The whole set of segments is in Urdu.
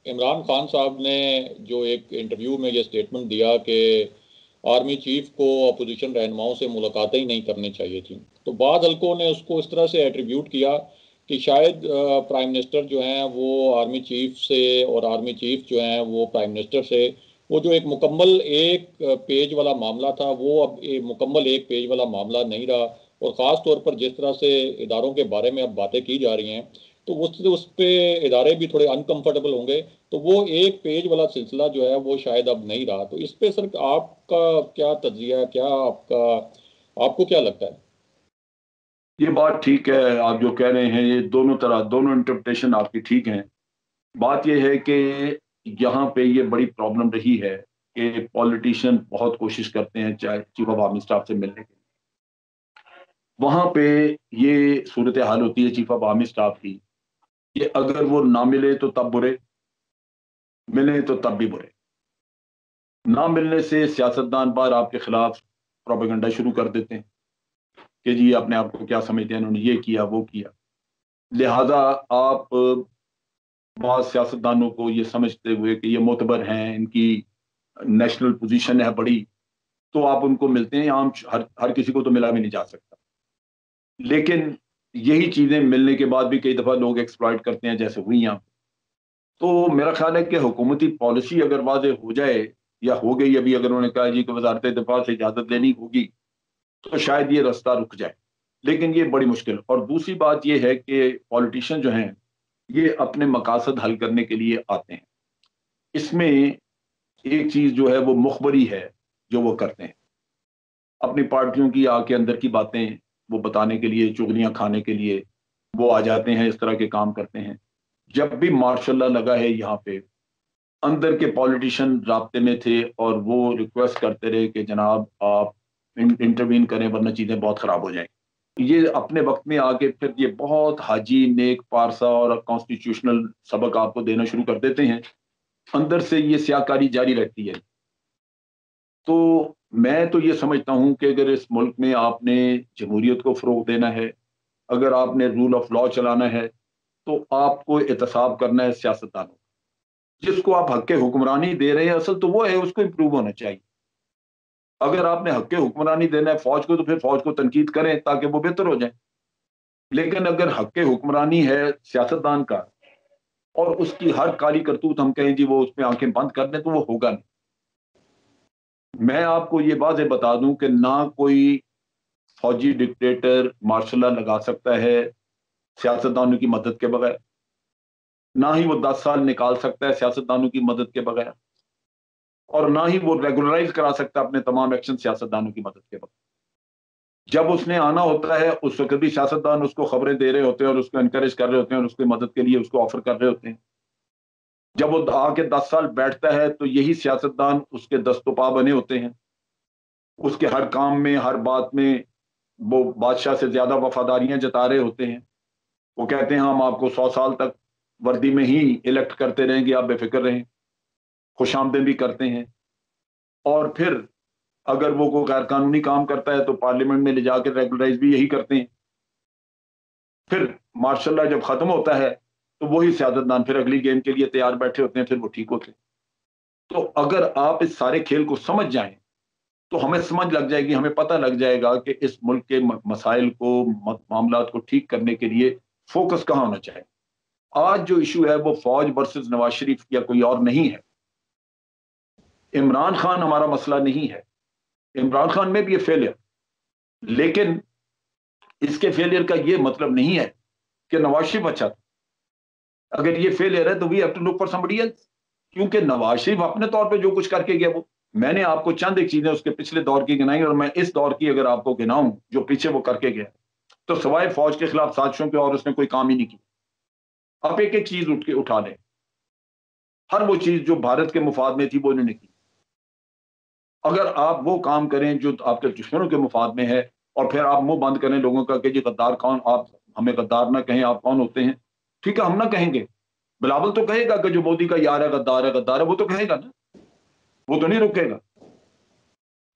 عمران خان صاحب نے جو ایک انٹرویو میں یہ اسٹیٹمنٹ دیا کہ آرمی چیف کو اپوزیشن رہنماؤں سے ملاقاتیں ہی نہیں کرنی چاہیے تھیں، تو بعض حلقوں نے اس کو اس طرح سے ایٹریبیوٹ کیا کہ شاید پرائم منسٹر جو ہیں وہ آرمی چیف سے، اور آرمی چیف جو ہیں وہ پرائم منسٹر سے، وہ جو ایک مکمل ایک پیج والا معاملہ تھا وہ اب مکمل ایک پیج والا معاملہ نہیں رہا، اور خاص طور پر جس طرح سے اداروں کے بارے میں اب باتیں کی جا رہی ہیں تو اس پہ ادارے بھی تھوڑے انکمفرٹیبل ہوں گے، تو وہ ایک پیج والا سلسلہ جو ہے وہ شاید اب نہیں رہا۔ تو اس پہ سر آپ کا کیا تجزیہ ہے، کیا آپ کو کیا لگتا ہے؟ یہ بات ٹھیک ہے آپ جو کہہ رہے ہیں، یہ دونوں انٹرپریٹیشن آپ کی ٹھیک ہیں۔ بات یہ ہے کہ یہاں پہ یہ بڑی پرابلم رہی ہے کہ پولیٹیشین بہت کوشش کرتے ہیں چاہے چیف آف آرمی اسٹاف سے ملنے کے، وہاں پہ یہ صورتحال ہوتی ہے چیف آف آرمی اسٹاف کی کہ اگر وہ نہ ملے تو تب برے، ملے تو تب بھی برے۔ نہ ملنے سے سیاستدان بار آپ کے خلاف پروپیگنڈا شروع کر دیتے ہیں کہ جی اپنے آپ کو کیا سمجھتے ہیں، انہوں نے یہ کیا وہ کیا۔ لہذا آپ بعض سیاستدانوں کو یہ سمجھتے ہوئے کہ یہ معتبر ہیں، ان کی نیشنل پوزیشن ہے بڑی، تو آپ ان کو ملتے ہیں۔ عام ہر کسی کو تو ملا بھی نہیں جا سکتا، لیکن یہی چیزیں ملنے کے بعد بھی کئی دفعہ لوگ ایکسپلائٹ کرتے ہیں جیسے ہوئی یہاں۔ تو میرا خیال ہے کہ حکومتی پالیسی اگر واضح ہو جائے یا ہو گئی ابھی، اگر انہوں نے کہا جی کہ وزارت دفاع سے اجازت لینی ہوگی تو شاید یہ رستہ رک جائے، لیکن یہ بڑی مشکل۔ اور دوسری بات یہ ہے کہ پولیٹیشین جو ہیں یہ اپنے مقاصد حل کرنے کے لیے آتے ہیں، اس میں ایک چیز جو ہے وہ مخبری ہے جو وہ کرتے ہیں، اپنی پارٹیوں کی آ کے اندر کی باتیں وہ بتانے کے لیے، چغلیاں کھانے کے لیے وہ آ جاتے ہیں، اس طرح کے کام کرتے ہیں۔ جب بھی مارشاء اللہ لگا ہے یہاں پہ، اندر کے پولیٹیشین رابطے میں تھے اور وہ ریکویسٹ کرتے رہے کہ جناب آپ انٹروین کریں ورنہ چیزیں بہت خراب ہو جائیں۔ یہ اپنے وقت میں آگے پھر یہ بہت حاجی نیک پارسا اور کانسٹیٹیوشنل سبق آپ کو دینا شروع کر دیتے ہیں، اندر سے یہ سیاکاری جاری رہتی ہے۔ تو میں تو یہ سمجھتا ہوں کہ اگر اس ملک میں آپ نے جمہوریت کو فروغ دینا ہے، اگر آپ نے رول آف لا چلانا ہے، تو آپ کو احتساب کرنا ہے سیاستدانوں، جس کو آپ حق حکمرانی دے رہے ہیں اصل تو وہ ہے، اس کو امپروو ہونا چاہیے۔ اگر آپ نے حق حکمرانی دینا ہے فوج کو تو پھر فوج کو تنقید کریں تاکہ وہ بہتر ہو جائے، لیکن اگر حق حکمرانی ہے سیاستدان کا اور اس کی ہر کالی کرتوت ہم کہیں جی وہ اس پہ آنکھیں بند کر دیں تو وہ ہوگا نہیں۔ میں آپ کو یہ واضح بتا دوں کہ نہ کوئی فوجی ڈکٹیٹر مارشل لا لگا سکتا ہے سیاستدانوں کی مدد کے بغیر، نہ ہی وہ 10 سال نکال سکتا ہے سیاستدانوں کی مدد کے بغیر، اور نہ ہی وہ ریگولرائز کرا سکتا ہے اپنے تمام ایکشن سیاستدانوں کی مدد کے بغیر۔ جب اس نے آنا ہوتا ہے اس وقت بھی سیاستدان اس کو خبریں دے رہے ہوتے ہیں اور اس کو انکریج کر رہے ہوتے ہیں اور اس کی مدد کے لیے اس کو آفر کر رہے ہوتے ہیں۔ جب وہ آ کے 10 سال بیٹھتا ہے تو یہی سیاستدان اس کے دست و پا بنے ہوتے ہیں، اس کے ہر کام میں ہر بات میں وہ بادشاہ سے زیادہ وفاداریاں جتا رہے ہوتے ہیں۔ وہ کہتے ہیں ہم آپ کو 100 سال تک وردی میں ہی الیکٹ کرتے رہیں گے، آپ بے فکر رہیں، خوش آمدید بھی کرتے ہیں۔ اور پھر اگر وہ کوئی غیر قانونی کام کرتا ہے تو پارلیمنٹ میں لے جا کے ریگولرائز بھی یہی کرتے ہیں۔ پھر مارشل لا جب ختم ہوتا ہے تو وہی سیاستدان پھر اگلی گیم کے لیے تیار بیٹھے ہوتے ہیں، پھر وہ ٹھیک ہوتے ہیں۔ تو اگر آپ اس سارے کھیل کو سمجھ جائیں تو ہمیں سمجھ لگ جائے گی، ہمیں پتہ لگ جائے گا کہ اس ملک کے مسائل کو، معاملات کو ٹھیک کرنے کے لیے فوکس کہاں ہونا چاہیے۔ آج جو ایشو ہے وہ فوج ورسز نواز شریف یا کوئی اور نہیں ہے۔ عمران خان ہمارا مسئلہ نہیں ہے، عمران خان میں بھی یہ فیلئر، لیکن اس کے فیلئر کا یہ مطلب نہیں ہے کہ نواز شریف اچھا تھا۔ اگر یہ فیلئر ہے تو we have to look for somebody else, کیونکہ نواز شریف اپنے طور پہ جو کچھ کر کے گیا، وہ میں نے آپ کو چند ایک چیزیں اس کے پچھلے دور کی گنائی، اور میں اس دور کی اگر آپ کو گناؤں جو پیچھے وہ کر کے گیا تو سوائے فوج کے خلاف سازشوں کے اور اس نے کوئی کام ہی نہیں کیا۔ آپ ایک ایک چیز اٹھا لیں، ہر وہ چیز جو بھارت کے مفاد میں تھی وہ انہوں نے کی۔ اگر آپ وہ کام کریں جو آپ کے دشمنوں کے مفاد میں ہے اور پھر آپ منہ بند کریں لوگوں کا کہ جی غدار کون، آپ ہمیں غدار نہ کہیں، آپ کون ہوتے ہیں، ٹھیک ہے ہم نہ کہیں گے، بلاول تو کہے گا کہ جو مودی کا یار ہے غدار ہے غدار ہے، وہ تو کہے گا نا، وہ تو نہیں رکے گا۔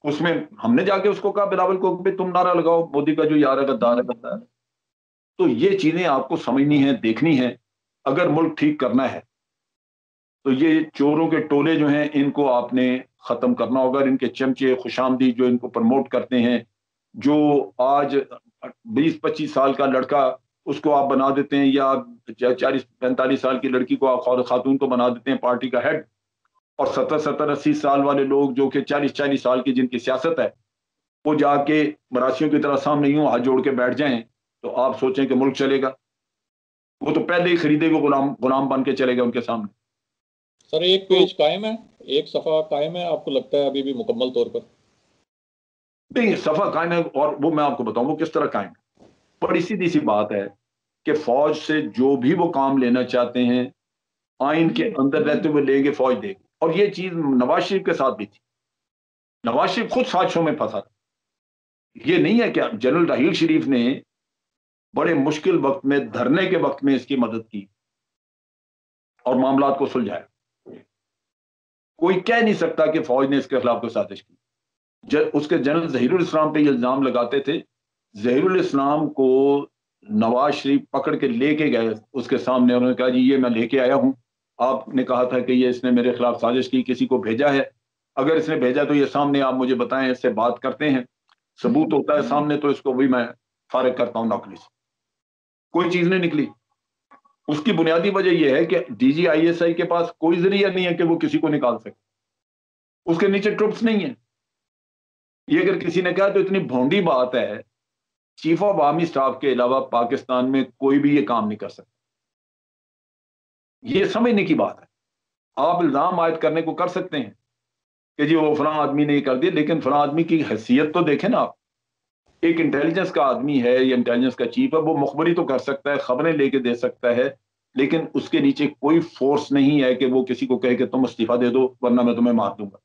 اس میں ہم نے جا کے اس کو کہا بلاول کو کہ تم نعرہ لگاؤ مودی کا جو یار ہے غدار ہے غدار ہے۔ تو یہ چیزیں آپ کو سمجھنی ہیں، دیکھنی ہیں۔ اگر ملک ٹھیک کرنا ہے تو یہ چوروں کے ٹولے جو ہیں ان کو آپ نے ختم کرنا ہوگا. ان کے چمچے خوش آمدید جو ان کو پروموٹ کرتے ہیں, جو آج 20-25 سال کا لڑکا اس کو آپ بنا دیتے ہیں, یا 40-45 سال کی لڑکی کو آپ خاتون کو بنا دیتے ہیں پارٹی کا ہیڈ, اور 70-80 سال والے لوگ جو کہ 40 سال کی جن کی سیاست ہے وہ جا کے مراسیوں کی طرح سامنے یوں ہاتھ جوڑ کے بیٹھ جائیں, تو آپ سوچیں کہ ملک چلے گا؟ وہ تو پہلے ہی خریدے ہوئے غلام بن کے چلے گا ان کے سامنے. سر ایک تو پیج قائم ہے, ایک صفحہ قائم ہے, آپ کو لگتا ہے ابھی بھی مکمل طور پر؟ نہیں, صفحہ قائم ہے, اور وہ میں آپ کو بتاؤں وہ کس طرح قائم ہے. بڑی سیدھی سی بات ہے کہ فوج سے جو بھی وہ کام لینا چاہتے ہیں آئین کے اندر رہتے ہوئے لیں گے, فوج دے گی. اور یہ چیز نواز شریف کے ساتھ بھی تھی. نواز شریف خود سازشوں میں پھنسا تھا. یہ نہیں ہے کہ جنرل راحیل شریف نے بڑے مشکل وقت میں, دھرنے کے وقت میں اس کی مدد کی اور معاملات کو سلجھایا. کوئی کہہ نہیں سکتا کہ فوج نے اس کے خلاف کوئی سازش کی. اس کے جنرل ظہیر الاسلام پہ یہ الزام لگاتے تھے. ظہیر الاسلام کو نواز شریف پکڑ کے لے کے گئے اس کے سامنے, انہوں نے کہا جی یہ میں لے کے آیا ہوں, آپ نے کہا تھا کہ یہ اس نے میرے خلاف سازش کی, کسی کو بھیجا ہے, اگر اس نے بھیجا تو یہ سامنے آپ مجھے بتائیں, اس سے بات کرتے ہیں, ثبوت ہوتا ہے سامنے تو اس کو بھی میں فارغ کرتا ہوں نوکری سے. کوئی چیز نہیں نکلی. اس کی بنیادی وجہ یہ ہے کہ D G I S I کے پاس کوئی ذریعہ نہیں ہے کہ وہ کسی کو نکال سکے. اس کے نیچے ٹروپس نہیں ہیں. یہ اگر کسی نے کہا تو اتنی بھونڈی بات ہے, چیف آف آرمی سٹاف کے علاوہ پاکستان میں کوئی بھی یہ کام نہیں کر سکتا. یہ سمجھنے کی بات ہے. آپ الزام عائد کرنے کو کر سکتے ہیں کہ جی وہ فلاں آدمی نے یہ کر دیا, لیکن فلاں آدمی کی حیثیت تو دیکھیں نا آپ. ایک انٹیلیجنس کا آدمی ہے یا انٹیلیجنس کا چیف ہے, وہ مخبری تو کر سکتا ہے, خبریں لے کے دے سکتا ہے, لیکن اس کے نیچے کوئی فورس نہیں ہے کہ وہ کسی کو کہے کہ تم استعفیٰ دے دو ورنہ میں تمہیں مار دوں گا.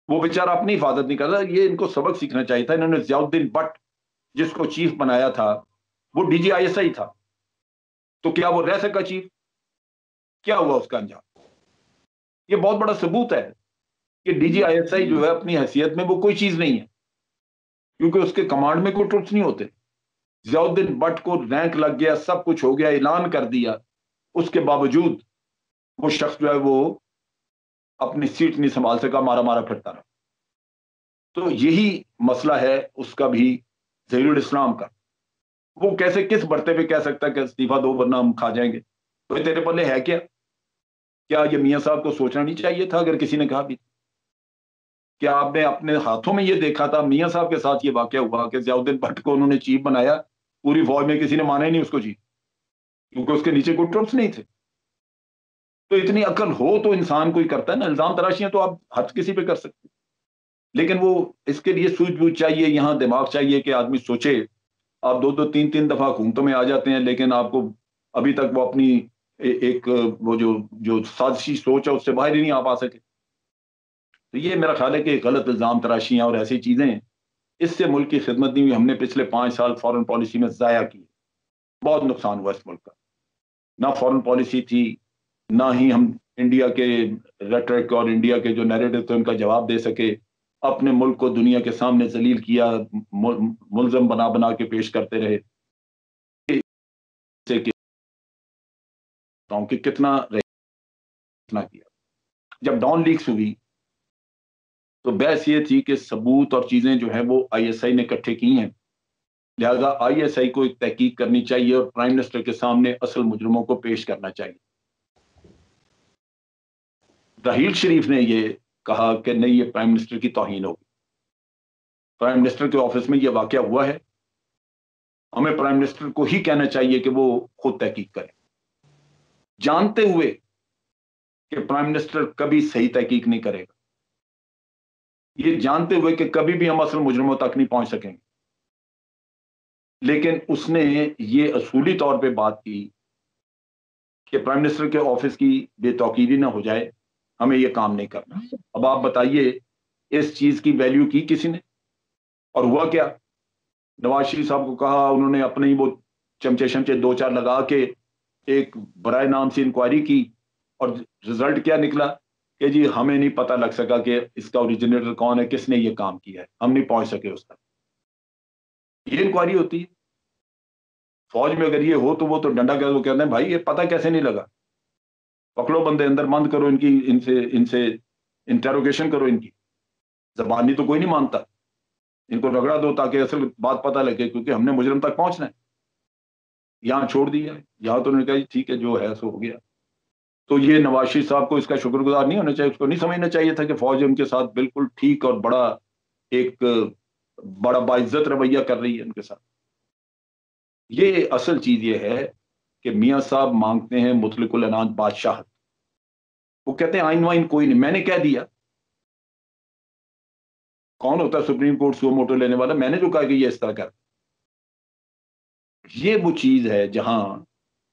وہ بیچارہ اپنی حفاظت نہیں کرتا. یہ ان کو سبق سیکھنا چاہیے تھا. انہوں نے ضیاء الدین بٹ جس کو چیف بنایا تھا وہ D G I S I تھا, تو کیا وہ رہ سکا چیف؟ کیا ہوا اس کا انجام؟ یہ بہت بڑا ثبوت ہے کہ D G I S I جو ہے اپنی حیثیت میں وہ کوئی چیز نہیں ہے, کیونکہ اس کے کمانڈ میں کوئی ٹروپس نہیں ہوتے. ضیاء الدین بٹ کو رینک لگ گیا, سب کچھ ہو گیا, اعلان کر دیا, اس کے باوجود وہ شخص جو ہے وہ اپنی سیٹ نہیں سنبھال سکا, مارا مارا پھرتا رہا. تو یہی مسئلہ ہے اس کا بھی, ظہیر الاسلام کا. وہ کیسے کس برتے پہ کہہ سکتا کہ استعفیٰ دو ورنہ ہم کھا جائیں گے؟ تو یہ تیرے پلے ہے کیا؟ کیا یہ میاں صاحب کو سوچنا نہیں چاہیے تھا اگر کسی نے کہا بھی؟ کیا آپ نے اپنے ہاتھوں میں یہ دیکھا تھا؟ میاں صاحب کے ساتھ یہ واقعہ ہوا کہ ضیاء الدین بٹ کو انہوں نے چیف بنایا, پوری فوج میں کسی نے مانا ہی نہیں اس کو چیف, کیونکہ اس کے نیچے کوئی ٹروپس نہیں تھے. تو اتنی عقل ہو تو انسان کوئی کرتا ہے نا. الزام تراشیاں تو آپ ہر کسی پہ کر سکتے, لیکن وہ اس کے لیے سوجھ بوجھ چاہیے, یہاں دماغ چاہیے کہ آدمی سوچے. آپ 2-2 3 3 دفعہ حکومتوں میں آ جاتے ہیں, لیکن آپ کو ابھی تک وہ اپنی ایک وہ جو سازشی سوچ ہے اس سے باہر ہی نہیں آ پا سکے. تو یہ میرا خیال ہے کہ غلط الزام تراشیاں اور ایسی چیزیں, اس سے ملک کی خدمت نہیں ہوئی. ہم نے پچھلے 5 سال فورن پالیسی میں ضائع کی, بہت نقصان ہوا اس ملک کا. نہ فورن پالیسی تھی, نہ ہی ہم انڈیا کے ریٹرک اور انڈیا کے جو نیریٹو تھے ان کا جواب دے سکے. اپنے ملک کو دنیا کے سامنے ذلیل کیا, ملزم بنا بنا کے پیش کرتے رہے کہ کتنا کیا. جب ڈان لیکس ہوئی تو بحث یہ تھی کہ ثبوت اور چیزیں جو ہیں وہ آئی ایس آئی نے اکٹھے کی ہیں, لہذا آئی ایس آئی کو ایک تحقیق کرنی چاہیے اور پرائم منسٹر کے سامنے اصل مجرموں کو پیش کرنا چاہیے. راحیل شریف نے یہ کہا کہ نہیں, یہ پرائم منسٹر کی توہین ہوگی. پرائم منسٹر کے آفس میں یہ واقعہ ہوا ہے, ہمیں پرائم منسٹر کو ہی کہنا چاہیے کہ وہ خود تحقیق کرے, جانتے ہوئے کہ پرائم منسٹر کبھی صحیح تحقیق نہیں کرے گا, یہ جانتے ہوئے کہ کبھی بھی ہم اصل مجرموں تک نہیں پہنچ سکیں گے. لیکن اس نے یہ اصولی طور پہ بات کی کہ پرائم منسٹر کے آفس کی بے توقیری نہ ہو جائے, ہمیں یہ کام نہیں کرنا. اب آپ بتائیے اس چیز کی ویلیو کی کسی نے؟ اور ہوا کیا؟ نواز شریف صاحب کو کہا, انہوں نے اپنے ہی وہ چمچے شمچے 2-4 لگا کے ایک برائے نام سے انکوائری کی, اور رزلٹ کیا نکلا کہ جی ہمیں نہیں پتہ لگ سکا کہ اس کا اوریجنیٹر کون ہے, کس نے یہ کام کیا ہے, ہم نہیں پہنچ سکے اس تک. یہ انکوائری ہوتی ہے. فوج میں اگر یہ ہو تو وہ تو ڈنڈا کہتے ہیں بھائی یہ پتہ کیسے نہیں لگا, پکڑو بندے اندر بند کرو، ان سے انٹروگیشن کرو، ان کی زبانی تو کوئی نہیں مانتا، ان کو رگڑا دو تاکہ اصل بات پتہ لگے، کیونکہ ہم نے مجرم تک پہنچنا ہے۔ یہاں چھوڑ دیا، یہاں تو انہوں نے کہا ٹھیک ہے جو ہے سو ہو گیا۔ تو یہ نواز شریف صاحب کو اس کا شکر گزار نہیں ہونا چاہیے، اس کو نہیں سمجھنا چاہیے تھا کہ فوج ان کے ساتھ بالکل ٹھیک اور ایک بڑا باعزت رویہ کر رہی ہے ان کے ساتھ۔ یہ اصل چیز یہ ہے کہ میاں صاحب مانگتے ہیں مطلق العنان بادشاہت، وہ کہتے ہیں آئین وائن کوئی نہیں، میں نے کہہ دیا۔ کون ہوتا ہے سپریم کورٹ سو موٹو لینے والا؟ میں نے جو کہا کہ یہ اس طرح کر، یہ وہ چیز ہے جہاں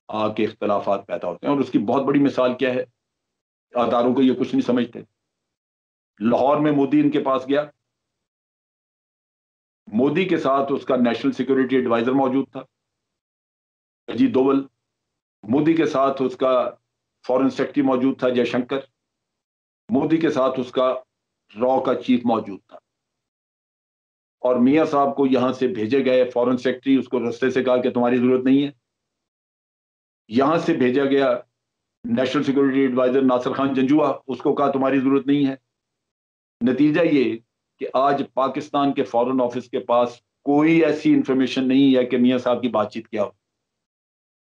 آ کے اختلافات پیدا ہوتے ہیں۔ اور اس کی بہت بڑی مثال کیا ہے، اداروں کو یہ کچھ نہیں سمجھتے۔ لاہور میں مودی ان کے پاس گیا، مودی کے ساتھ اس کا نیشنل سیکورٹی ایڈوائزر موجود تھا اجیت دوول، مودی کے ساتھ اس کا فورن سیکرٹری موجود تھا جے شنکر، مودی کے ساتھ اس کا را کا چیف موجود تھا، اور میاں صاحب کو یہاں سے بھیجے گئے فورن سیکرٹری، اس کو رستے سے کہا کہ تمہاری ضرورت نہیں ہے، یہاں سے بھیجا گیا national security advisor Nasir Khan Janjua, اس کو کہا تمہاری ضرورت نہیں ہے۔ نتیجہ یہ کہ آج پاکستان کے فورن آفس کے پاس کوئی ایسی انفارمیشن نہیں ہے کہ میاں صاحب کی بات چیت کیا ہو،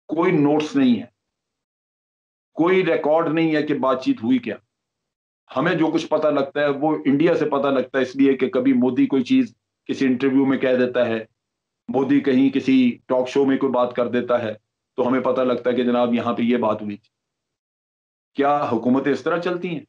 کوئی نوٹس نہیں ہے، کوئی ریکارڈ نہیں ہے کہ بات چیت ہوئی کیا۔ ہمیں جو کچھ پتہ لگتا ہے وہ انڈیا سے پتہ لگتا ہے، اس لیے کہ کبھی مودی کوئی چیز کسی انٹرویو میں کہہ دیتا ہے، مودی کہیں کسی ٹاک شو میں کوئی بات کر دیتا ہے، تو ہمیں پتہ لگتا ہے کہ جناب یہاں پہ یہ بات ہوئی تھی۔ کیا حکومتیں اس طرح چلتی ہیں؟